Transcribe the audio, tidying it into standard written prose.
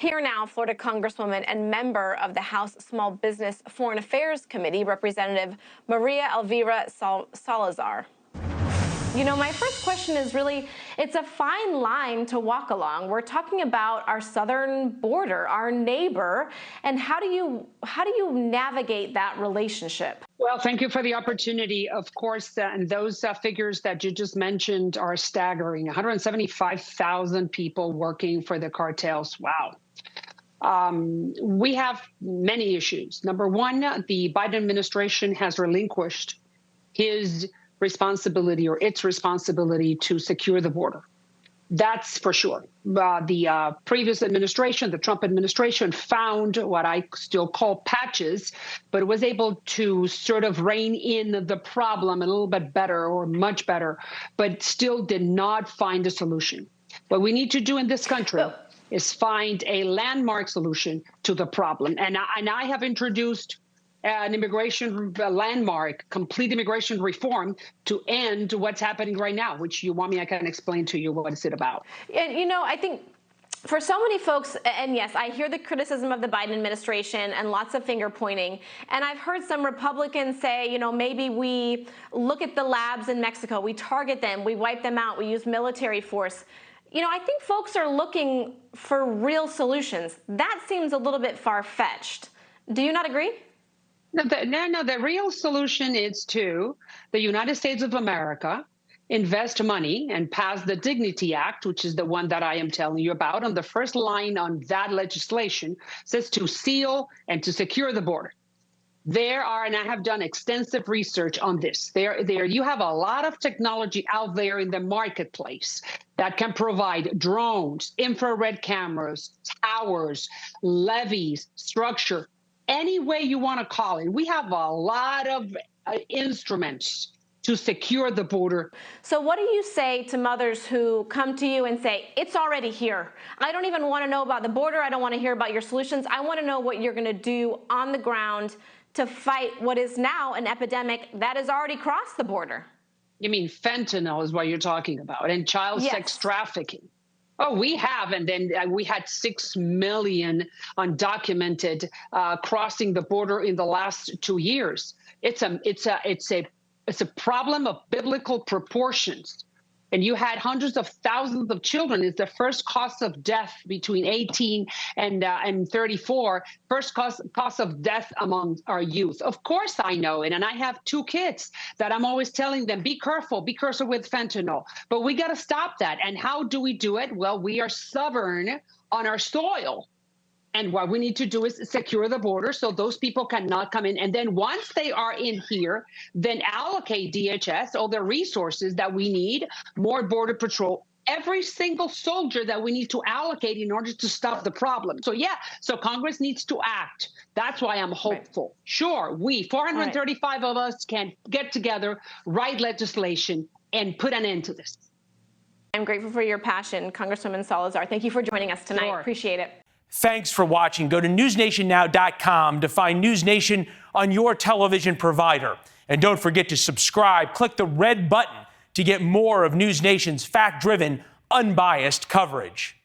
Here now, Florida Congresswoman and member of the House Small Business Foreign Affairs Committee, Representative Maria Elvira Salazar. You know, my first question is really, it's a fine line to walk along. We're talking about our southern border, our neighbor, and how do you navigate that relationship? Well, thank you for the opportunity. Of course, and those figures that you just mentioned are staggering. 175,000 people working for the cartels. Wow. We have many issues. Number one, the Biden administration has relinquished his responsibility or its responsibility to secure the border. That's for sure. The previous administration, the Trump administration, found what I still call patches, but was able to sort of rein in the problem a little bit better or much better, but still did not find a solution. What we need to do in this country is find a landmark solution to the problem. And I have introduced an immigration landmark, complete immigration reform to end what's happening right now, which you want me, I can explain to you what is it about. And, you know, I think for so many folks, and yes, I hear the criticism of the Biden administration and lots of finger pointing. And I've heard some Republicans say, you know, maybe we look at the labs in Mexico, we target them, we wipe them out, we use military force. You know, I think folks are looking for real solutions. That seems a little bit far-fetched. Do you not agree? No, the real solution is to the United States of America invest money and pass the Dignity Act, which is the one that I am telling you about. On the first line on that legislation says to seal and to secure the border. There are, and I have done extensive research on this. There, you have a lot of technology out there in the marketplace that can provide drones, infrared cameras, towers, levees, structure, any way you want to call it. We have a lot of instruments to secure the border. So what do you say to mothers who come to you and say, it's already here? I don't even want to know about the border. I don't want to hear about your solutions. I want to know what you're going to do on the ground to fight what is now an epidemic that has already crossed the border. You mean fentanyl is what you're talking about, and child sex trafficking. Oh, we have, and then we had 6 million undocumented crossing the border in the last 2 years. It's a problem of biblical proportions. And you had hundreds of thousands of children. It's the first cause of death between 18 and 34, first cause of death among our youth. Of course I know it, and I have 2 kids that I'm always telling them, be careful with fentanyl. But we got to stop that. And how do we do it? Well, we are stubborn on our soil. And what we need to do is secure the border so those people cannot come in. And then once they are in here, then allocate DHS all the resources that we need, more border patrol, every single soldier that we need to allocate in order to stop the problem. So so Congress needs to act. That's why I'm hopeful. Right. Sure, we, 435 of us, can get together, write legislation, and put an end to this. I'm grateful for your passion, Congresswoman Salazar. Thank you for joining us tonight. Sure. Appreciate it. Thanks for watching. Go to newsnationnow.com to find NewsNation on your television provider. And don't forget to subscribe. Click the red button to get more of NewsNation's fact-driven, unbiased coverage.